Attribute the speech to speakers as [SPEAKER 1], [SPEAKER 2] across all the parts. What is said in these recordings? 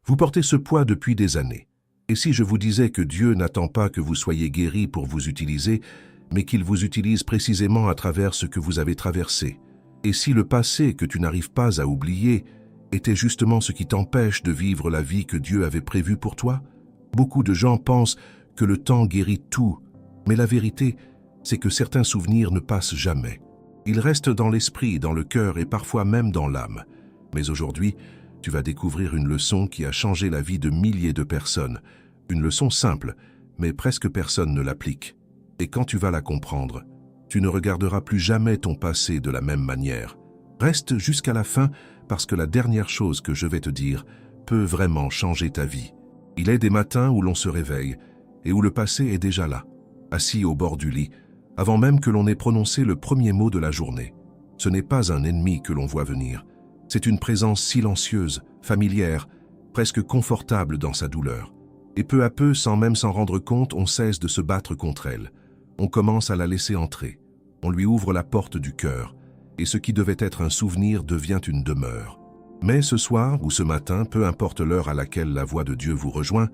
[SPEAKER 1] Vous portez ce poids depuis des années. Et si je vous disais que Dieu n'attend pas que vous soyez guéris pour vous utiliser, mais qu'il vous utilise précisément à travers ce que vous avez traversé? Et si le passé que tu n'arrives pas à oublier était justement ce qui t'empêche de vivre la vie que Dieu avait prévue pour toi? Beaucoup de gens pensent que le temps guérit tout, mais la vérité, c'est que certains souvenirs ne passent jamais. Ils restent dans l'esprit, dans le cœur et parfois même dans l'âme. Mais aujourd'hui, tu vas découvrir une leçon qui a changé la vie de milliers de personnes. Une leçon simple, mais presque personne ne l'applique. Et quand tu vas la comprendre, tu ne regarderas plus jamais ton passé de la même manière. Reste jusqu'à la fin parce que la dernière chose que je vais te dire peut vraiment changer ta vie. Il est des matins où l'on se réveille et où le passé est déjà là, assis au bord du lit, avant même que l'on ait prononcé le premier mot de la journée. Ce n'est pas un ennemi que l'on voit venir. C'est une présence silencieuse, familière, presque confortable dans sa douleur. Et peu à peu, sans même s'en rendre compte, on cesse de se battre contre elle. On commence à la laisser entrer. On lui ouvre la porte du cœur. Et ce qui devait être un souvenir devient une demeure. Mais ce soir ou ce matin, peu importe l'heure à laquelle la voix de Dieu vous rejoint,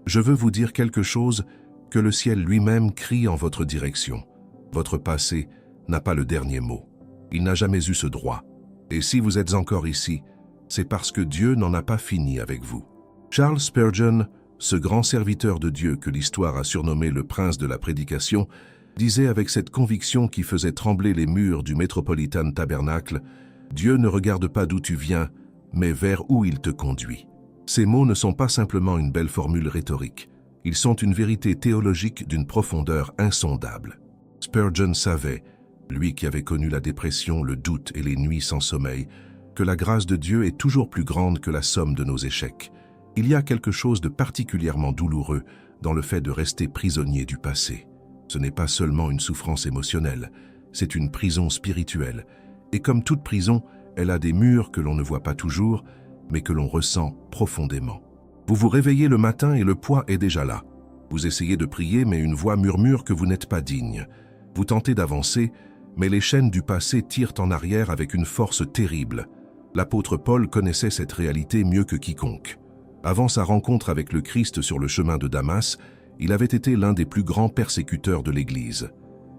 [SPEAKER 1] je veux vous dire quelque chose que le ciel lui-même crie en votre direction. Votre passé n'a pas le dernier mot. Il n'a jamais eu ce droit. Et si vous êtes encore ici, c'est parce que Dieu n'en a pas fini avec vous. Charles Spurgeon, ce grand serviteur de Dieu que l'histoire a surnommé le prince de la prédication, disait avec cette conviction qui faisait trembler les murs du Metropolitan Tabernacle, « Dieu ne regarde pas d'où tu viens, mais vers où il te conduit. » Ces mots ne sont pas simplement une belle formule rhétorique. Ils sont une vérité théologique d'une profondeur insondable. Spurgeon savait, lui qui avait connu la dépression, le doute et les nuits sans sommeil, que la grâce de Dieu est toujours plus grande que la somme de nos échecs. Il y a quelque chose de particulièrement douloureux dans le fait de rester prisonnier du passé. Ce n'est pas seulement une souffrance émotionnelle, c'est une prison spirituelle. Et comme toute prison, elle a des murs que l'on ne voit pas toujours, mais que l'on ressent profondément. Vous vous réveillez le matin et le poids est déjà là. Vous essayez de prier, mais une voix murmure que vous n'êtes pas digne. Vous tentez d'avancer, mais les chaînes du passé tirent en arrière avec une force terrible. L'apôtre Paul connaissait cette réalité mieux que quiconque. Avant sa rencontre avec le Christ sur le chemin de Damas, il avait été l'un des plus grands persécuteurs de l'Église.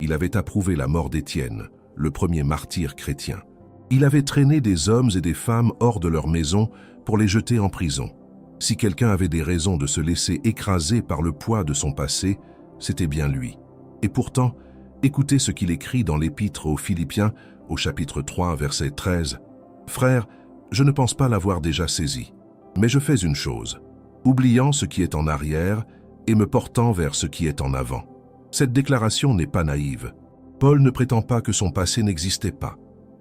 [SPEAKER 1] Il avait approuvé la mort d'Étienne, le premier martyr chrétien. Il avait traîné des hommes et des femmes hors de leur maison pour les jeter en prison. Si quelqu'un avait des raisons de se laisser écraser par le poids de son passé, c'était bien lui. Et pourtant, écoutez ce qu'il écrit dans l'Épître aux Philippiens, au chapitre 3, verset 13. « Frères, je ne pense pas l'avoir déjà saisi, mais je fais une chose, oubliant ce qui est en arrière et me portant vers ce qui est en avant. » Cette déclaration n'est pas naïve. Paul ne prétend pas que son passé n'existait pas.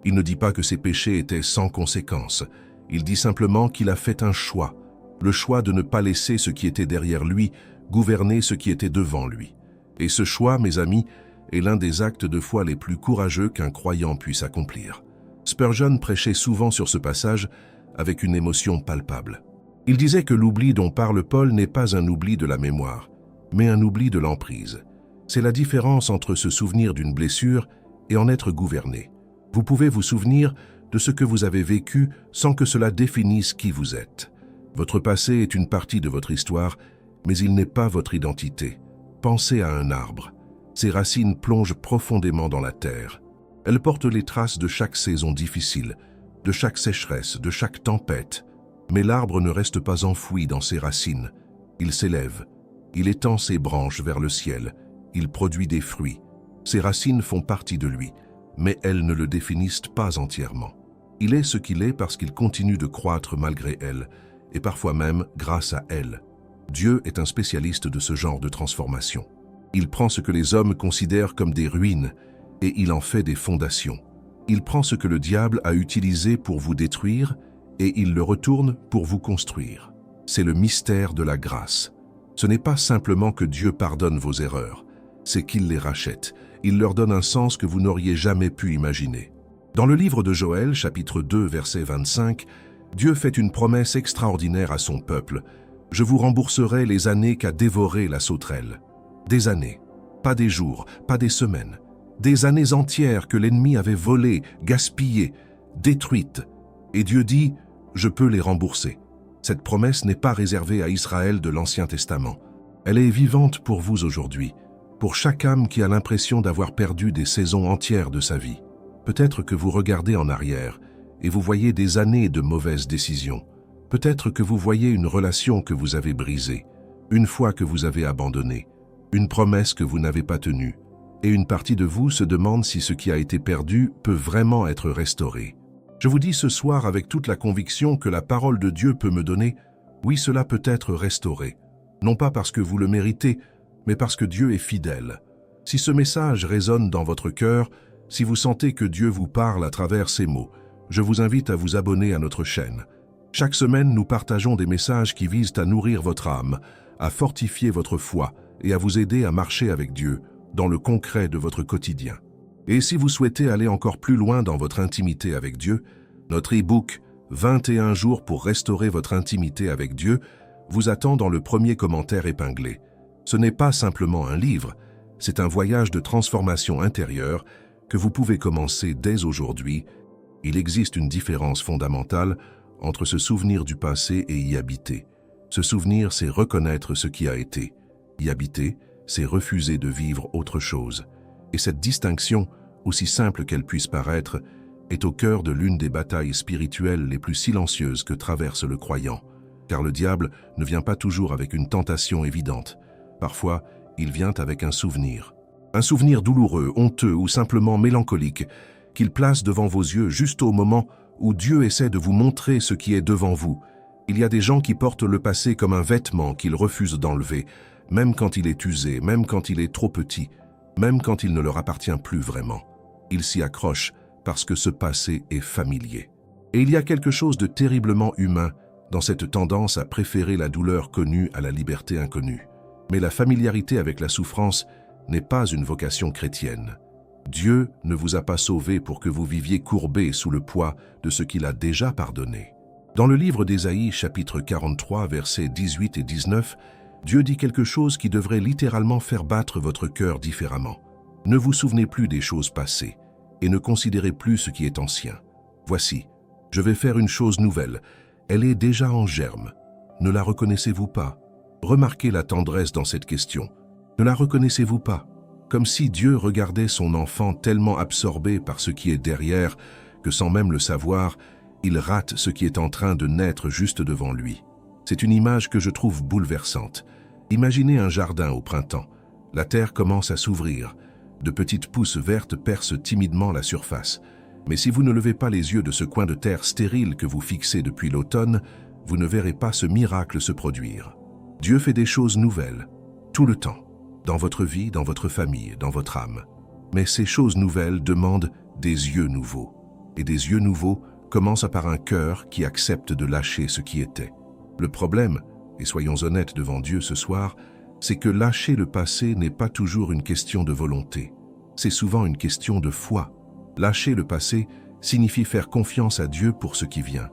[SPEAKER 1] Il ne dit pas que ses péchés étaient sans conséquence. Il dit simplement qu'il a fait un choix, le choix de ne pas laisser ce qui était derrière lui gouverner ce qui était devant lui. Et ce choix, mes amis, est l'un des actes de foi les plus courageux qu'un croyant puisse accomplir. Spurgeon prêchait souvent sur ce passage avec une émotion palpable. Il disait que l'oubli dont parle Paul n'est pas un oubli de la mémoire, mais un oubli de l'emprise. C'est la différence entre se souvenir d'une blessure et en être gouverné. Vous pouvez vous souvenir de ce que vous avez vécu sans que cela définisse qui vous êtes. Votre passé est une partie de votre histoire, mais il n'est pas votre identité. Pensez à un arbre. Ses racines plongent profondément dans la terre. Elles portent les traces de chaque saison difficile, de chaque sécheresse, de chaque tempête. Mais l'arbre ne reste pas enfoui dans ses racines. Il s'élève. Il étend ses branches vers le ciel. Il produit des fruits. Ses racines font partie de lui, mais elles ne le définissent pas entièrement. Il est ce qu'il est parce qu'il continue de croître malgré elles, et parfois même grâce à elles. Dieu est un spécialiste de ce genre de transformation. Il prend ce que les hommes considèrent comme des ruines et il en fait des fondations. Il prend ce que le diable a utilisé pour vous détruire et il le retourne pour vous construire. C'est le mystère de la grâce. Ce n'est pas simplement que Dieu pardonne vos erreurs, c'est qu'il les rachète. Il leur donne un sens que vous n'auriez jamais pu imaginer. Dans le livre de Joël, chapitre 2, verset 25, Dieu fait une promesse extraordinaire à son peuple. « Je vous rembourserai les années qu'a dévoré la sauterelle. » Des années, pas des jours, pas des semaines. Des années entières que l'ennemi avait volées, gaspillées, détruites. Et Dieu dit « Je peux les rembourser. » Cette promesse n'est pas réservée à Israël de l'Ancien Testament. Elle est vivante pour vous aujourd'hui, pour chaque âme qui a l'impression d'avoir perdu des saisons entières de sa vie. Peut-être que vous regardez en arrière et vous voyez des années de mauvaises décisions. Peut-être que vous voyez une relation que vous avez brisée, une foi que vous avez abandonnée, une promesse que vous n'avez pas tenue. Et une partie de vous se demande si ce qui a été perdu peut vraiment être restauré. Je vous dis ce soir avec toute la conviction que la parole de Dieu peut me donner, oui, cela peut être restauré. Non pas parce que vous le méritez, mais parce que Dieu est fidèle. Si ce message résonne dans votre cœur, si vous sentez que Dieu vous parle à travers ces mots, je vous invite à vous abonner à notre chaîne. Chaque semaine, nous partageons des messages qui visent à nourrir votre âme, à fortifier votre foi et à vous aider à marcher avec Dieu dans le concret de votre quotidien. Et si vous souhaitez aller encore plus loin dans votre intimité avec Dieu, notre e-book « 21 jours pour restaurer votre intimité avec Dieu » vous attend dans le premier commentaire épinglé. Ce n'est pas simplement un livre, c'est un voyage de transformation intérieure que vous pouvez commencer dès aujourd'hui. Il existe une différence fondamentale entre se souvenir du passé et y habiter. Se souvenir, c'est reconnaître ce qui a été. Y habiter, c'est refuser de vivre autre chose. Et cette distinction, aussi simple qu'elle puisse paraître, est au cœur de l'une des batailles spirituelles les plus silencieuses que traverse le croyant. Car le diable ne vient pas toujours avec une tentation évidente. Parfois, il vient avec un souvenir. Un souvenir douloureux, honteux ou simplement mélancolique, qu'il place devant vos yeux juste au moment où Dieu essaie de vous montrer ce qui est devant vous. Il y a des gens qui portent le passé comme un vêtement qu'ils refusent d'enlever, même quand il est usé, même quand il est trop petit, même quand il ne leur appartient plus vraiment. Ils s'y accrochent parce que ce passé est familier. Et il y a quelque chose de terriblement humain dans cette tendance à préférer la douleur connue à la liberté inconnue. Mais la familiarité avec la souffrance n'est pas une vocation chrétienne. Dieu ne vous a pas sauvé pour que vous viviez courbé sous le poids de ce qu'il a déjà pardonné. Dans le livre d'Ésaïe, chapitre 43, versets 18 et 19, Dieu dit quelque chose qui devrait littéralement faire battre votre cœur différemment. Ne vous souvenez plus des choses passées et ne considérez plus ce qui est ancien. Voici, je vais faire une chose nouvelle. Elle est déjà en germe. Ne la reconnaissez-vous pas? Remarquez la tendresse dans cette question. Ne la reconnaissez-vous pas? Comme si Dieu regardait son enfant tellement absorbé par ce qui est derrière que sans même le savoir, il rate ce qui est en train de naître juste devant lui. C'est une image que je trouve bouleversante. Imaginez un jardin au printemps. La terre commence à s'ouvrir. De petites pousses vertes percent timidement la surface. Mais si vous ne levez pas les yeux de ce coin de terre stérile que vous fixez depuis l'automne, vous ne verrez pas ce miracle se produire. Dieu fait des choses nouvelles, tout le temps, dans votre vie, dans votre famille, dans votre âme. Mais ces choses nouvelles demandent des yeux nouveaux. Et des yeux nouveaux commencent par un cœur qui accepte de lâcher ce qui était. Le problème, et soyons honnêtes devant Dieu ce soir, c'est que lâcher le passé n'est pas toujours une question de volonté. C'est souvent une question de foi. Lâcher le passé signifie faire confiance à Dieu pour ce qui vient.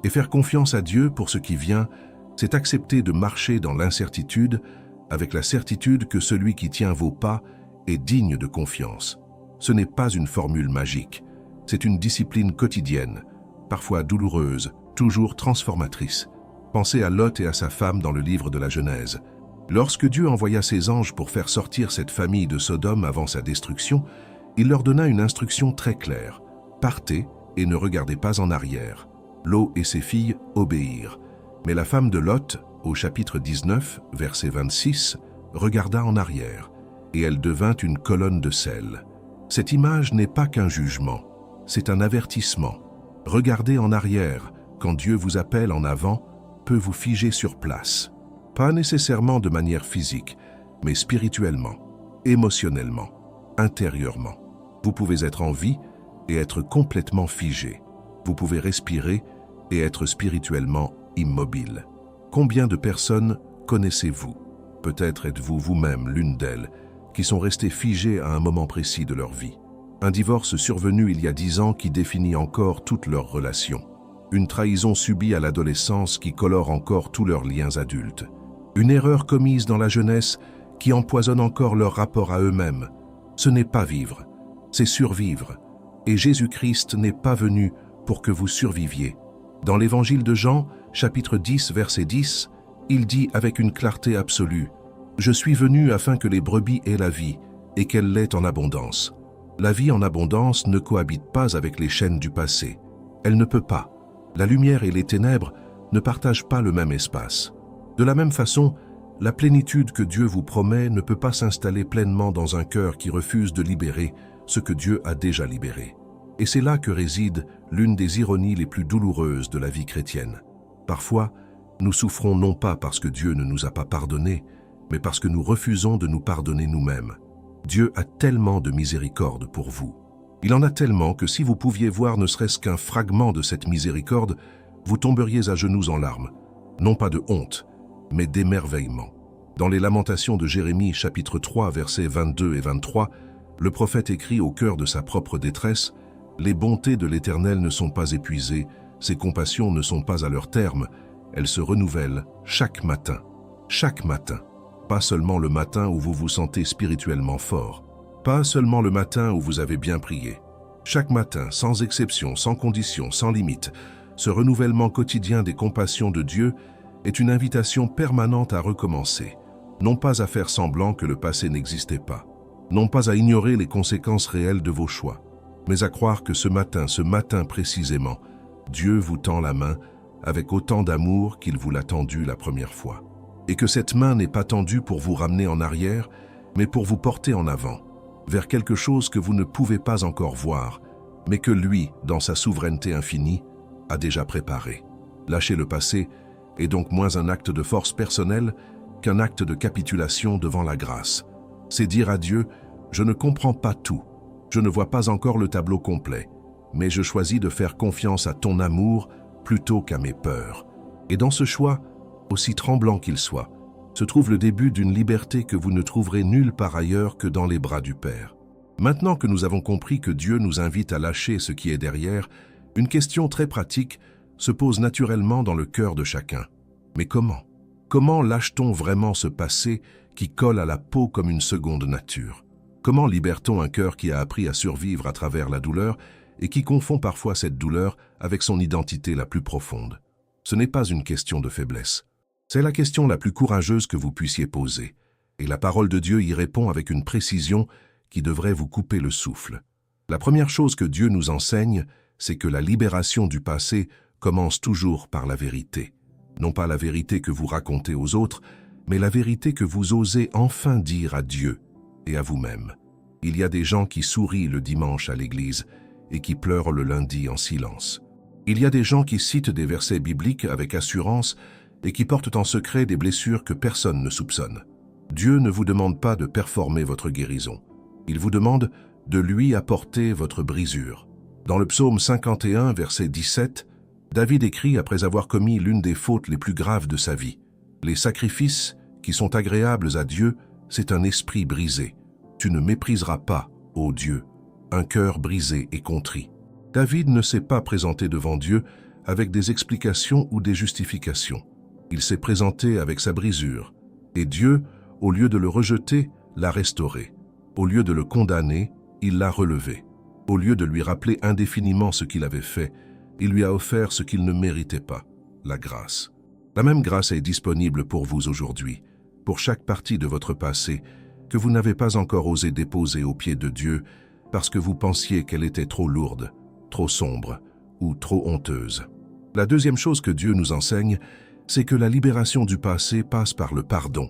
[SPEAKER 1] Et faire confiance à Dieu pour ce qui vient, c'est accepter de marcher dans l'incertitude avec la certitude que celui qui tient vos pas est digne de confiance. Ce n'est pas une formule magique, c'est une discipline quotidienne, parfois douloureuse, toujours transformatrice. Pensez à Lot et à sa femme dans le livre de la Genèse. Lorsque Dieu envoya ses anges pour faire sortir cette famille de Sodome avant sa destruction, il leur donna une instruction très claire. Partez et ne regardez pas en arrière. Lot et ses filles obéirent. Mais la femme de Lot, au chapitre 19, verset 26, regarda en arrière, et elle devint une colonne de sel. Cette image n'est pas qu'un jugement, c'est un avertissement. Regardez en arrière, quand Dieu vous appelle en avant, peut vous figer sur place. Pas nécessairement de manière physique, mais spirituellement, émotionnellement, intérieurement. Vous pouvez être en vie et être complètement figé. Vous pouvez respirer et être spirituellement immobile. Combien de personnes connaissez-vous? Peut-être êtes-vous vous-même l'une d'elles, qui sont restées figées à un moment précis de leur vie. Un divorce survenu il y a 10 ans qui définit encore toutes leurs relations. Une trahison subie à l'adolescence qui colore encore tous leurs liens adultes. Une erreur commise dans la jeunesse qui empoisonne encore leur rapport à eux-mêmes. Ce n'est pas vivre, c'est survivre. Et Jésus-Christ n'est pas venu pour que vous surviviez. Dans l'évangile de Jean, chapitre 10, verset 10, il dit avec une clarté absolue, « Je suis venu afin que les brebis aient la vie, et qu'elle l'ait en abondance. » La vie en abondance ne cohabite pas avec les chaînes du passé. Elle ne peut pas. La lumière et les ténèbres ne partagent pas le même espace. De la même façon, la plénitude que Dieu vous promet ne peut pas s'installer pleinement dans un cœur qui refuse de libérer ce que Dieu a déjà libéré. Et c'est là que réside l'une des ironies les plus douloureuses de la vie chrétienne. Parfois, nous souffrons non pas parce que Dieu ne nous a pas pardonné, mais parce que nous refusons de nous pardonner nous-mêmes. Dieu a tellement de miséricorde pour vous. Il en a tellement que si vous pouviez voir ne serait-ce qu'un fragment de cette miséricorde, vous tomberiez à genoux en larmes, non pas de honte, mais d'émerveillement. Dans les Lamentations de Jérémie, chapitre 3, versets 22 et 23, le prophète écrit au cœur de sa propre détresse, « Les bontés de l'Éternel ne sont pas épuisées, ses compassions ne sont pas à leur terme, elles se renouvellent chaque matin. » Chaque matin. Pas seulement le matin où vous vous sentez spirituellement fort, pas seulement le matin où vous avez bien prié. Chaque matin, sans exception, sans condition, sans limite, ce renouvellement quotidien des compassions de Dieu est une invitation permanente à recommencer, non pas à faire semblant que le passé n'existait pas, non pas à ignorer les conséquences réelles de vos choix, mais à croire que ce matin précisément, Dieu vous tend la main avec autant d'amour qu'il vous l'a tendu la première fois. Et que cette main n'est pas tendue pour vous ramener en arrière, mais pour vous porter en avant, vers quelque chose que vous ne pouvez pas encore voir, mais que lui, dans sa souveraineté infinie, a déjà préparé. Lâcher le passé est donc moins un acte de force personnelle qu'un acte de capitulation devant la grâce. C'est dire à Dieu, « Je ne comprends pas tout, je ne vois pas encore le tableau complet, mais je choisis de faire confiance à ton amour plutôt qu'à mes peurs. » Et dans ce choix, aussi tremblant qu'il soit, se trouve le début d'une liberté que vous ne trouverez nulle part ailleurs que dans les bras du Père. Maintenant que nous avons compris que Dieu nous invite à lâcher ce qui est derrière, une question très pratique se pose naturellement dans le cœur de chacun. Mais comment? Comment lâche-t-on vraiment ce passé qui colle à la peau comme une seconde nature? Comment libère-t-on un cœur qui a appris à survivre à travers la douleur et qui confond parfois cette douleur avec son identité la plus profonde? Ce n'est pas une question de faiblesse. C'est la question la plus courageuse que vous puissiez poser, et la parole de Dieu y répond avec une précision qui devrait vous couper le souffle. La première chose que Dieu nous enseigne, c'est que la libération du passé commence toujours par la vérité. Non pas la vérité que vous racontez aux autres, mais la vérité que vous osez enfin dire à Dieu et à vous-même. Il y a des gens qui sourient le dimanche à l'église et qui pleurent le lundi en silence. Il y a des gens qui citent des versets bibliques avec assurance et qui portent en secret des blessures que personne ne soupçonne. Dieu ne vous demande pas de performer votre guérison. Il vous demande de lui apporter votre brisure. Dans le psaume 51, verset 17, David écrit après avoir commis l'une des fautes les plus graves de sa vie. « Les sacrifices qui sont agréables à Dieu, c'est un esprit brisé. Tu ne mépriseras pas, ô Dieu, un cœur brisé et contrit. » David ne s'est pas présenté devant Dieu avec des explications ou des justifications. Il s'est présenté avec sa brisure, et Dieu, au lieu de le rejeter, l'a restauré. Au lieu de le condamner, il l'a relevé. Au lieu de lui rappeler indéfiniment ce qu'il avait fait, il lui a offert ce qu'il ne méritait pas, la grâce. La même grâce est disponible pour vous aujourd'hui, pour chaque partie de votre passé que vous n'avez pas encore osé déposer aux pieds de Dieu parce que vous pensiez qu'elle était trop lourde, trop sombre ou trop honteuse. La deuxième chose que Dieu nous enseigne, c'est que la libération du passé passe par le pardon.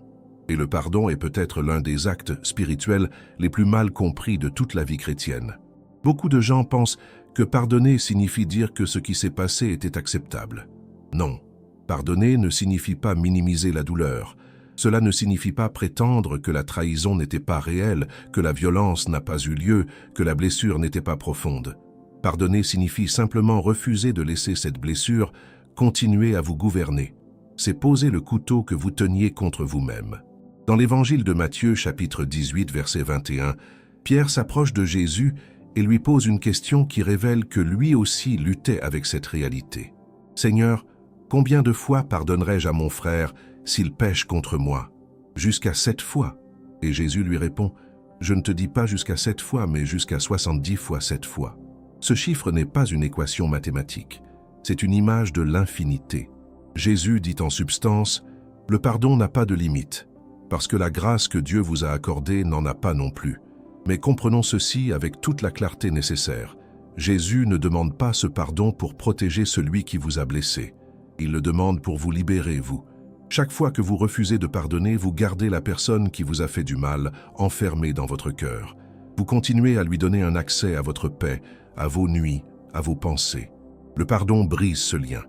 [SPEAKER 1] Et le pardon est peut-être l'un des actes spirituels les plus mal compris de toute la vie chrétienne. Beaucoup de gens pensent que pardonner signifie dire que ce qui s'est passé était acceptable. Non, pardonner ne signifie pas minimiser la douleur. Cela ne signifie pas prétendre que la trahison n'était pas réelle, que la violence n'a pas eu lieu, que la blessure n'était pas profonde. Pardonner signifie simplement refuser de laisser cette blessure continuer à vous gouverner. C'est poser le couteau que vous teniez contre vous-même. Dans l'évangile de Matthieu, chapitre 18, verset 21, Pierre s'approche de Jésus et lui pose une question qui révèle que lui aussi luttait avec cette réalité. « Seigneur, combien de fois pardonnerai-je à mon frère s'il pêche contre moi? Jusqu'à 7 fois. » Et Jésus lui répond, « Je ne te dis pas jusqu'à 7 fois, mais jusqu'à 70 fois 7 fois. » Ce chiffre n'est pas une équation mathématique, c'est une image de l'infinité. Jésus dit en substance, « Le pardon n'a pas de limite, parce que la grâce que Dieu vous a accordée n'en a pas non plus. Mais comprenons ceci avec toute la clarté nécessaire. Jésus ne demande pas ce pardon pour protéger celui qui vous a blessé. Il le demande pour vous libérer, vous. Chaque fois que vous refusez de pardonner, vous gardez la personne qui vous a fait du mal enfermée dans votre cœur. Vous continuez à lui donner un accès à votre paix, à vos nuits, à vos pensées. Le pardon brise ce lien.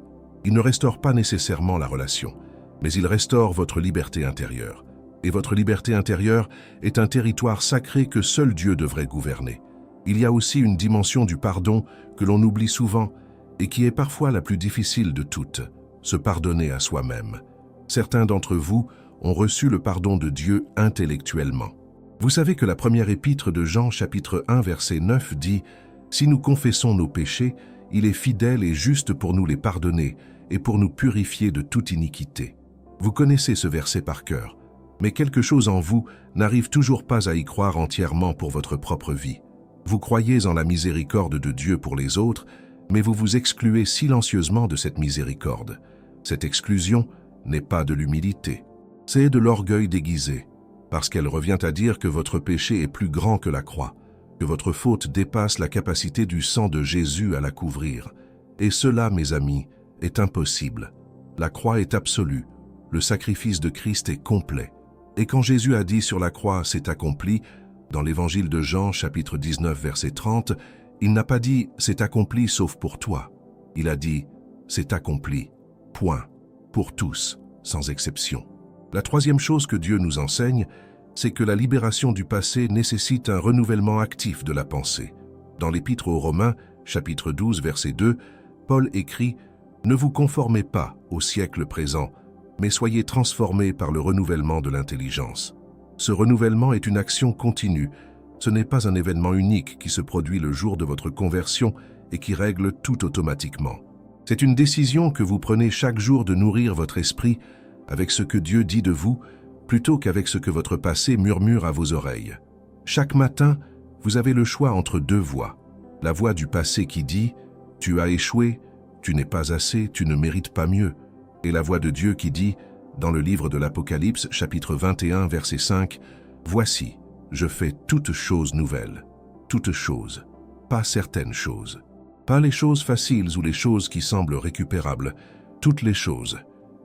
[SPEAKER 1] Il ne restaure pas nécessairement la relation, mais il restaure votre liberté intérieure. Et votre liberté intérieure est un territoire sacré que seul Dieu devrait gouverner. Il y a aussi une dimension du pardon que l'on oublie souvent et qui est parfois la plus difficile de toutes, se pardonner à soi-même. Certains d'entre vous ont reçu le pardon de Dieu intellectuellement. Vous savez que la première épître de Jean, chapitre 1, verset 9 dit « Si nous confessons nos péchés, il est fidèle et juste pour nous les pardonner et pour nous purifier de toute iniquité. » Vous connaissez ce verset par cœur, mais quelque chose en vous n'arrive toujours pas à y croire entièrement pour votre propre vie. Vous croyez en la miséricorde de Dieu pour les autres, mais vous vous excluez silencieusement de cette miséricorde. Cette exclusion n'est pas de l'humilité, c'est de l'orgueil déguisé, parce qu'elle revient à dire que votre péché est plus grand que la croix, que votre faute dépasse la capacité du sang de Jésus à la couvrir. Et cela, mes amis, est impossible. La croix est absolue, le sacrifice de Christ est complet. Et quand Jésus a dit sur la croix « c'est accompli », dans l'évangile de Jean, chapitre 19, verset 30, il n'a pas dit « c'est accompli sauf pour toi ». Il a dit « c'est accompli, point, pour tous, sans exception ». La troisième chose que Dieu nous enseigne, c'est que la libération du passé nécessite un renouvellement actif de la pensée. Dans l'Épître aux Romains, chapitre 12, verset 2, Paul écrit « Ne vous conformez pas au siècle présent, mais soyez transformés par le renouvellement de l'intelligence. » Ce renouvellement est une action continue. Ce n'est pas un événement unique qui se produit le jour de votre conversion et qui règle tout automatiquement. C'est une décision que vous prenez chaque jour de nourrir votre esprit avec ce que Dieu dit de vous, plutôt qu'avec ce que votre passé murmure à vos oreilles. Chaque matin, vous avez le choix entre deux voix. La voix du passé qui dit « Tu as échoué, tu n'es pas assez, tu ne mérites pas mieux » et la voix de Dieu qui dit « Dans le livre de l'Apocalypse, chapitre 21, verset 5, « Voici, je fais toutes choses nouvelles. » Toutes choses, pas certaines choses. Pas les choses faciles ou les choses qui semblent récupérables. Toutes les choses,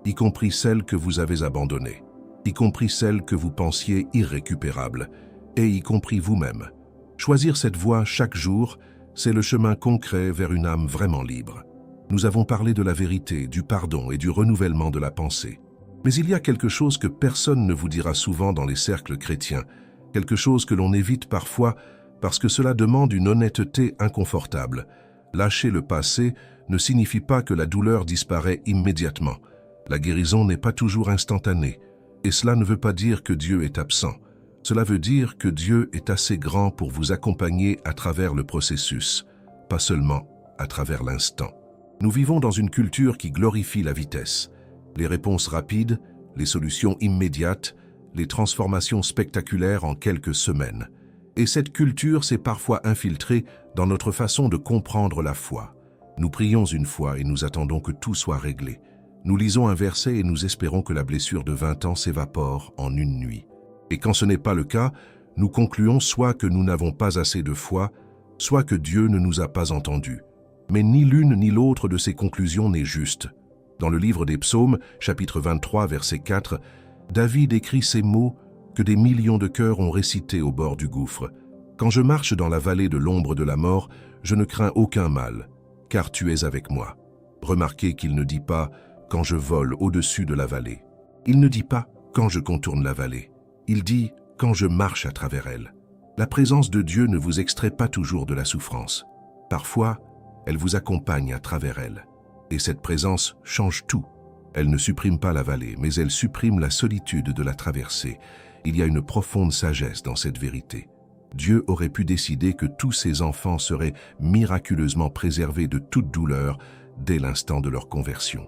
[SPEAKER 1] y compris celles que vous avez abandonnées, y compris celles que vous pensiez irrécupérables, et y compris vous-même. Choisir cette voie chaque jour, c'est le chemin concret vers une âme vraiment libre. Nous avons parlé de la vérité, du pardon et du renouvellement de la pensée. Mais il y a quelque chose que personne ne vous dira souvent dans les cercles chrétiens, quelque chose que l'on évite parfois parce que cela demande une honnêteté inconfortable. Lâcher le passé ne signifie pas que la douleur disparaît immédiatement. La guérison n'est pas toujours instantanée, et cela ne veut pas dire que Dieu est absent. Cela veut dire que Dieu est assez grand pour vous accompagner à travers le processus, pas seulement à travers l'instant. Nous vivons dans une culture qui glorifie la vitesse. Les réponses rapides, les solutions immédiates, les transformations spectaculaires en quelques semaines. Et cette culture s'est parfois infiltrée dans notre façon de comprendre la foi. Nous prions une fois et nous attendons que tout soit réglé. Nous lisons un verset et nous espérons que la blessure de 20 ans s'évapore en une nuit. Et quand ce n'est pas le cas, nous concluons soit que nous n'avons pas assez de foi, soit que Dieu ne nous a pas entendus. Mais ni l'une ni l'autre de ces conclusions n'est juste. Dans le livre des Psaumes, chapitre 23, verset 4, David écrit ces mots que des millions de cœurs ont récités au bord du gouffre. « Quand je marche dans la vallée de l'ombre de la mort, je ne crains aucun mal, car tu es avec moi. » Remarquez qu'il ne dit pas « quand je vole au-dessus de la vallée ». Il ne dit pas « quand je contourne la vallée ». Il dit « quand je marche à travers elle ». La présence de Dieu ne vous extrait pas toujours de la souffrance. Parfois, elle vous accompagne à travers elle. Et cette présence change tout. Elle ne supprime pas la vallée, mais elle supprime la solitude de la traversée. Il y a une profonde sagesse dans cette vérité. Dieu aurait pu décider que tous ses enfants seraient miraculeusement préservés de toute douleur dès l'instant de leur conversion.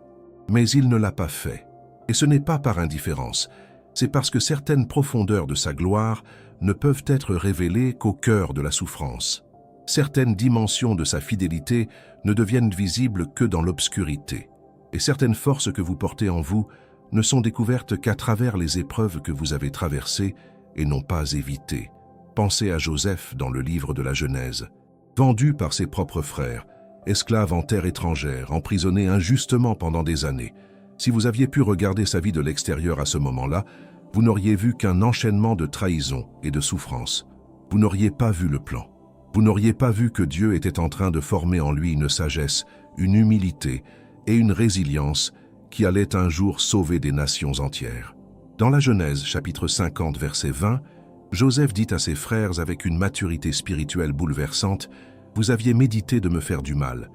[SPEAKER 1] Mais il ne l'a pas fait. Et ce n'est pas par indifférence, c'est parce que certaines profondeurs de sa gloire ne peuvent être révélées qu'au cœur de la souffrance. Certaines dimensions de sa fidélité ne deviennent visibles que dans l'obscurité. Et certaines forces que vous portez en vous ne sont découvertes qu'à travers les épreuves que vous avez traversées et non pas évitées. Pensez à Joseph dans le livre de la Genèse. Vendu par ses propres frères, esclave en terre étrangère, emprisonné injustement pendant des années. Si vous aviez pu regarder sa vie de l'extérieur à ce moment-là, vous n'auriez vu qu'un enchaînement de trahison et de souffrance. Vous n'auriez pas vu le plan. Vous n'auriez pas vu que Dieu était en train de former en lui une sagesse, une humilité et une résilience qui allait un jour sauver des nations entières. Dans la Genèse, chapitre 50, verset 20, Joseph dit à ses frères avec une maturité spirituelle bouleversante, « Vous aviez médité de me faire du mal.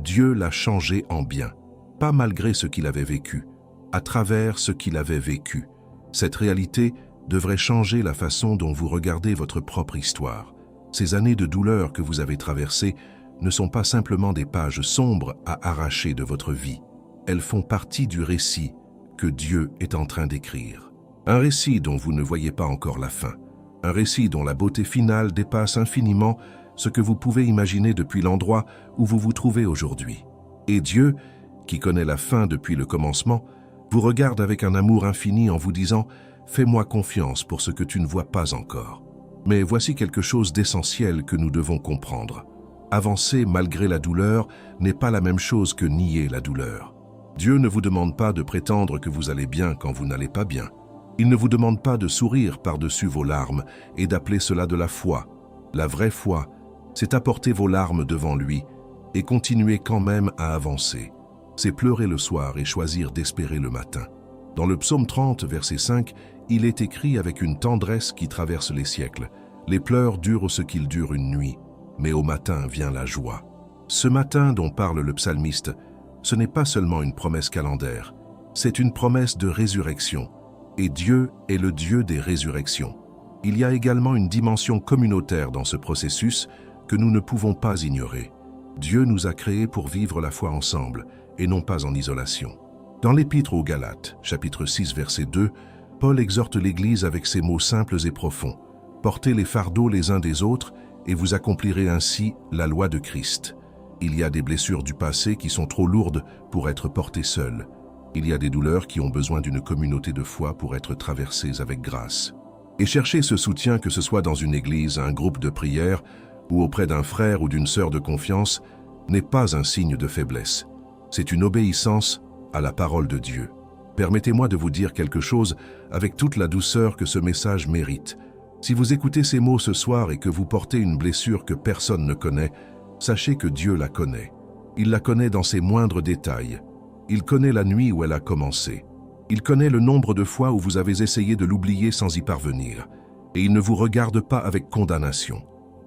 [SPEAKER 1] Dieu l'a changé en bien, pas malgré ce qu'il avait vécu, à travers ce qu'il avait vécu. Cette réalité devrait changer la façon dont vous regardez votre propre histoire. Ces années de douleur que vous avez traversées ne sont pas simplement des pages sombres à arracher de votre vie. Elles font partie du récit que Dieu est en train d'écrire. Un récit dont vous ne voyez pas encore la fin. Un récit dont la beauté finale dépasse infiniment ce que vous pouvez imaginer depuis l'endroit où vous vous trouvez aujourd'hui. Et Dieu, qui connaît la fin depuis le commencement, vous regarde avec un amour infini en vous disant « Fais-moi confiance pour ce que tu ne vois pas encore ». Mais voici quelque chose d'essentiel que nous devons comprendre. Avancer malgré la douleur n'est pas la même chose que nier la douleur. Dieu ne vous demande pas de prétendre que vous allez bien quand vous n'allez pas bien. Il ne vous demande pas de sourire par-dessus vos larmes et d'appeler cela de la foi. La vraie foi, c'est apporter vos larmes devant lui et continuer quand même à avancer. C'est pleurer le soir et choisir d'espérer le matin. Dans le psaume 30, verset 5, il est écrit avec une tendresse qui traverse les siècles. Les pleurs durent ce qu'ils durent une nuit, mais au matin vient la joie. Ce matin dont parle le psalmiste, ce n'est pas seulement une promesse calendaire, c'est une promesse de résurrection. Et Dieu est le Dieu des résurrections. Il y a également une dimension communautaire dans ce processus que nous ne pouvons pas ignorer. Dieu nous a créés pour vivre la foi ensemble et non pas en isolation. Dans l'Épître aux Galates, chapitre 6, verset 2, Paul exhorte l'Église avec ces mots simples et profonds. « Portez les fardeaux les uns des autres et vous accomplirez ainsi la loi de Christ. » Il y a des blessures du passé qui sont trop lourdes pour être portées seules. Il y a des douleurs qui ont besoin d'une communauté de foi pour être traversées avec grâce. Et chercher ce soutien, que ce soit dans une église, un groupe de prière ou auprès d'un frère ou d'une sœur de confiance, n'est pas un signe de faiblesse. C'est une obéissance à la parole de Dieu. Permettez-moi de vous dire quelque chose avec toute la douceur que ce message mérite. Si vous écoutez ces mots ce soir et que vous portez une blessure que personne ne connaît, sachez que Dieu la connaît. Il la connaît dans ses moindres détails. Il connaît la nuit où elle a commencé. Il connaît le nombre de fois où vous avez essayé de l'oublier sans y parvenir. Et il ne vous regarde pas avec condamnation.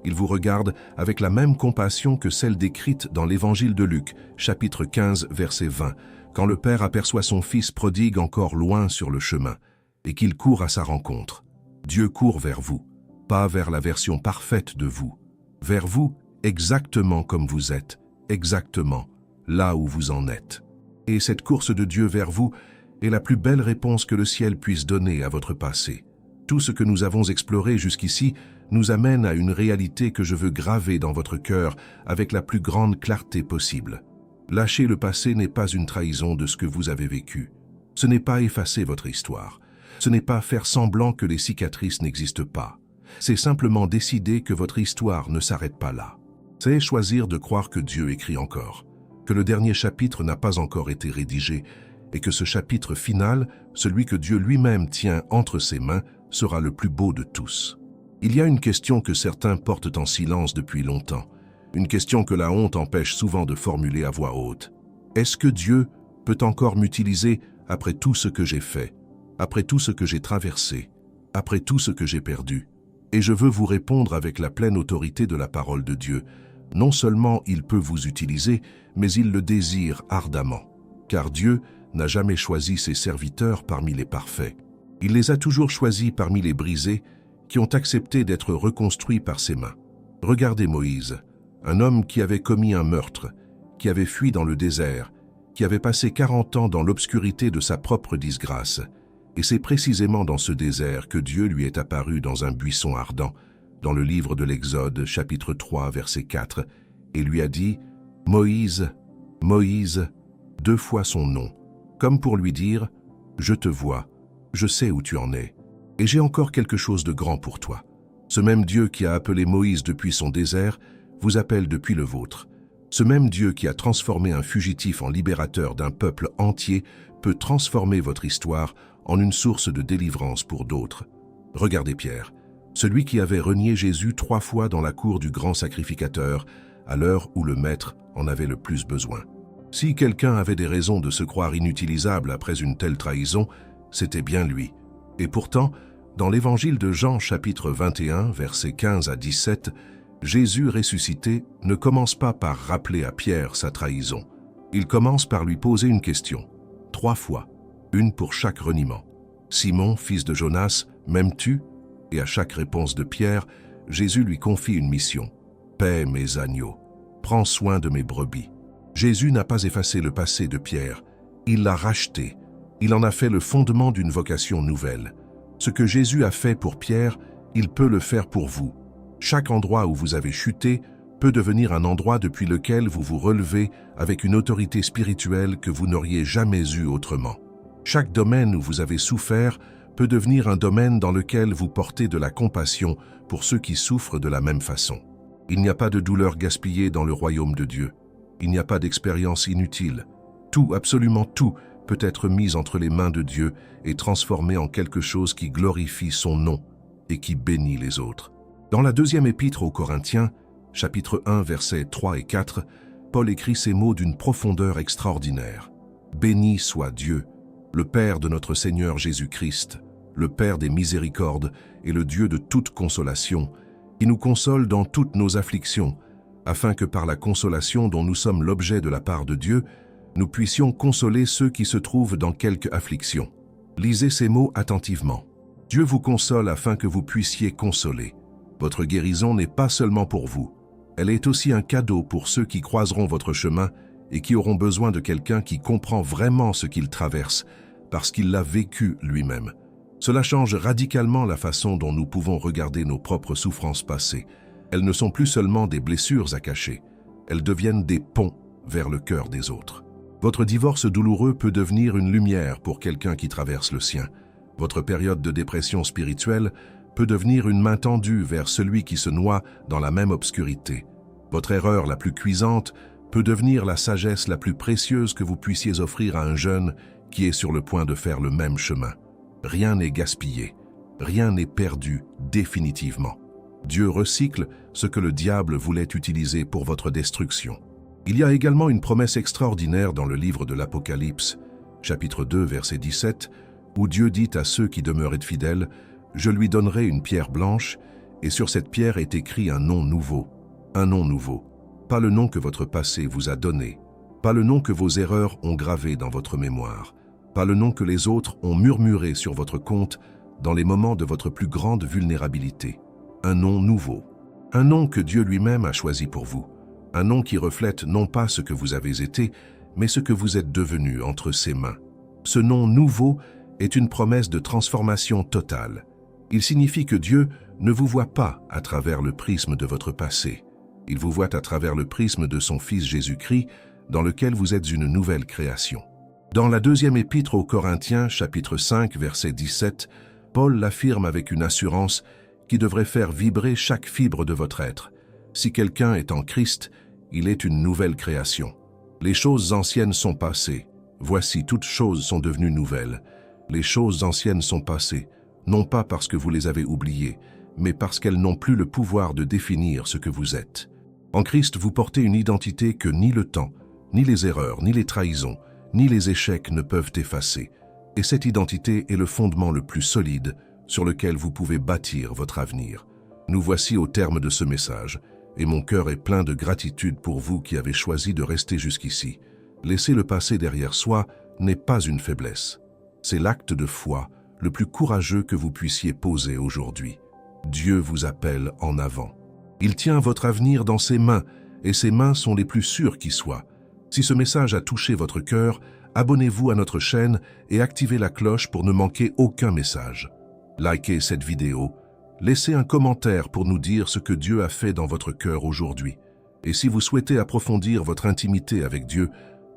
[SPEAKER 1] Il vous regarde avec la même compassion que celle décrite dans l'Évangile de Luc, chapitre 15, verset 20, quand le Père aperçoit son Fils prodigue encore loin sur le chemin et qu'il court à sa rencontre. Dieu court vers vous, pas vers la version parfaite de vous, vers vous exactement comme vous êtes, exactement là où vous en êtes. Et cette course de Dieu vers vous est la plus belle réponse que le ciel puisse donner à votre passé. Tout ce que nous avons exploré jusqu'ici nous amène à une réalité que je veux graver dans votre cœur avec la plus grande clarté possible. Lâcher le passé n'est pas une trahison de ce que vous avez vécu. Ce n'est pas effacer votre histoire. Ce n'est pas faire semblant que les cicatrices n'existent pas. C'est simplement décider que votre histoire ne s'arrête pas là. C'est choisir de croire que Dieu écrit encore, que le dernier chapitre n'a pas encore été rédigé et que ce chapitre final, celui que Dieu lui-même tient entre ses mains, sera le plus beau de tous. Il y a une question que certains portent en silence depuis longtemps, une question que la honte empêche souvent de formuler à voix haute. Est-ce que Dieu peut encore m'utiliser après tout ce que j'ai fait, après tout ce que j'ai traversé, après tout ce que j'ai perdu? Et je veux vous répondre avec la pleine autorité de la parole de Dieu. Non seulement il peut vous utiliser, mais il le désire ardemment. Car Dieu n'a jamais choisi ses serviteurs parmi les parfaits. Il les a toujours choisis parmi les brisés qui ont accepté d'être reconstruits par ses mains. Regardez Moïse, un homme qui avait commis un meurtre, qui avait fui dans le désert, qui avait passé 40 ans dans l'obscurité de sa propre disgrâce. Et c'est précisément dans ce désert que Dieu lui est apparu dans un buisson ardent, dans le livre de l'Exode, chapitre 3, verset 4, et lui a dit « Moïse, Moïse ». 2 fois son nom, comme pour lui dire « Je te vois, je sais où tu en es, et j'ai encore quelque chose de grand pour toi. » Ce même Dieu qui a appelé Moïse depuis son désert vous appelle depuis le vôtre. Ce même Dieu qui a transformé un fugitif en libérateur d'un peuple entier peut transformer votre histoire en une source de délivrance pour d'autres. Regardez Pierre, celui qui avait renié Jésus 3 fois dans la cour du grand sacrificateur, à l'heure où le Maître en avait le plus besoin. Si quelqu'un avait des raisons de se croire inutilisable après une telle trahison, c'était bien lui. Et pourtant, dans l'évangile de Jean chapitre 21, versets 15 à 17, Jésus ressuscité ne commence pas par rappeler à Pierre sa trahison. Il commence par lui poser une question, 3 fois, une pour chaque reniement. « Simon, fils de Jonas, m'aimes-tu » Et à chaque réponse de Pierre, Jésus lui confie une mission. « Paie mes agneaux, prends soin de mes brebis. » Jésus n'a pas effacé le passé de Pierre, il l'a racheté, il en a fait le fondement d'une vocation nouvelle. Ce que Jésus a fait pour Pierre, il peut le faire pour vous. Chaque endroit où vous avez chuté peut devenir un endroit depuis lequel vous vous relevez avec une autorité spirituelle que vous n'auriez jamais eue autrement. Chaque domaine où vous avez souffert peut devenir un domaine dans lequel vous portez de la compassion pour ceux qui souffrent de la même façon. Il n'y a pas de douleur gaspillée dans le royaume de Dieu. Il n'y a pas d'expérience inutile. Tout, absolument tout, peut être mis entre les mains de Dieu et transformé en quelque chose qui glorifie son nom et qui bénit les autres. Dans la 2e épître aux Corinthiens, chapitre 1, versets 3 et 4, Paul écrit ces mots d'une profondeur extraordinaire. « Béni soit Dieu, le Père de notre Seigneur Jésus-Christ, le Père des miséricordes et le Dieu de toute consolation, qui nous console dans toutes nos afflictions, afin que par la consolation dont nous sommes l'objet de la part de Dieu, nous puissions consoler ceux qui se trouvent dans quelque affliction. » Lisez ces mots attentivement. Dieu vous console afin que vous puissiez consoler. Votre guérison n'est pas seulement pour vous. Elle est aussi un cadeau pour ceux qui croiseront votre chemin et qui auront besoin de quelqu'un qui comprend vraiment ce qu'ils traversent, parce qu'il l'a vécu lui-même. Cela change radicalement la façon dont nous pouvons regarder nos propres souffrances passées. Elles ne sont plus seulement des blessures à cacher, elles deviennent des ponts vers le cœur des autres. Votre divorce douloureux peut devenir une lumière pour quelqu'un qui traverse le sien. Votre période de dépression spirituelle peut devenir une main tendue vers celui qui se noie dans la même obscurité. Votre erreur la plus cuisante peut devenir la sagesse la plus précieuse que vous puissiez offrir à un jeune qui est sur le point de faire le même chemin. Rien n'est gaspillé, rien n'est perdu définitivement. Dieu recycle ce que le diable voulait utiliser pour votre destruction. Il y a également une promesse extraordinaire dans le livre de l'Apocalypse, chapitre 2, verset 17, où Dieu dit à ceux qui demeuraient fidèles « Je lui donnerai une pierre blanche, et sur cette pierre est écrit un nom nouveau. » Un nom nouveau. Pas le nom que votre passé vous a donné, pas le nom que vos erreurs ont gravé dans votre mémoire, pas le nom que les autres ont murmuré sur votre compte dans les moments de votre plus grande vulnérabilité. Un nom nouveau. Un nom que Dieu lui-même a choisi pour vous. Un nom qui reflète non pas ce que vous avez été, mais ce que vous êtes devenu entre ses mains. Ce nom nouveau est une promesse de transformation totale. Il signifie que Dieu ne vous voit pas à travers le prisme de votre passé. Il vous voit à travers le prisme de son Fils Jésus-Christ, dans lequel vous êtes une nouvelle création. Dans la 2e épître aux Corinthiens, chapitre 5, verset 17, Paul l'affirme avec une assurance qui devrait faire vibrer chaque fibre de votre être. Si quelqu'un est en Christ, il est une nouvelle création. Les choses anciennes sont passées. Voici, toutes choses sont devenues nouvelles. Les choses anciennes sont passées, non pas parce que vous les avez oubliées, mais parce qu'elles n'ont plus le pouvoir de définir ce que vous êtes. En Christ, vous portez une identité que ni le temps, ni les erreurs, ni les trahisons, ni les échecs ne peuvent effacer. Et cette identité est le fondement le plus solide sur lequel vous pouvez bâtir votre avenir. Nous voici au terme de ce message, et mon cœur est plein de gratitude pour vous qui avez choisi de rester jusqu'ici. Laisser le passé derrière soi n'est pas une faiblesse. C'est l'acte de foi le plus courageux que vous puissiez poser aujourd'hui. Dieu vous appelle en avant. Il tient votre avenir dans ses mains, et ses mains sont les plus sûres qui soient. Si ce message a touché votre cœur, abonnez-vous à notre chaîne et activez la cloche pour ne manquer aucun message. Likez cette vidéo, laissez un commentaire pour nous dire ce que Dieu a fait dans votre cœur aujourd'hui. Et si vous souhaitez approfondir votre intimité avec Dieu,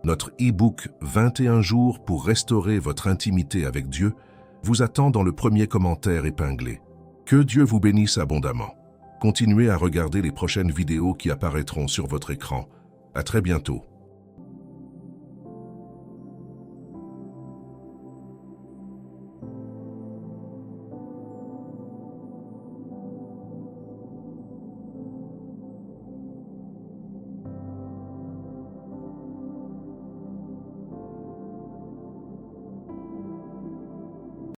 [SPEAKER 1] Notre e-book 21 jours pour restaurer votre intimité avec Dieu vous attend dans le premier commentaire épinglé. Que Dieu vous bénisse abondamment. Continuez à regarder les prochaines vidéos qui apparaîtront sur votre écran. À très bientôt.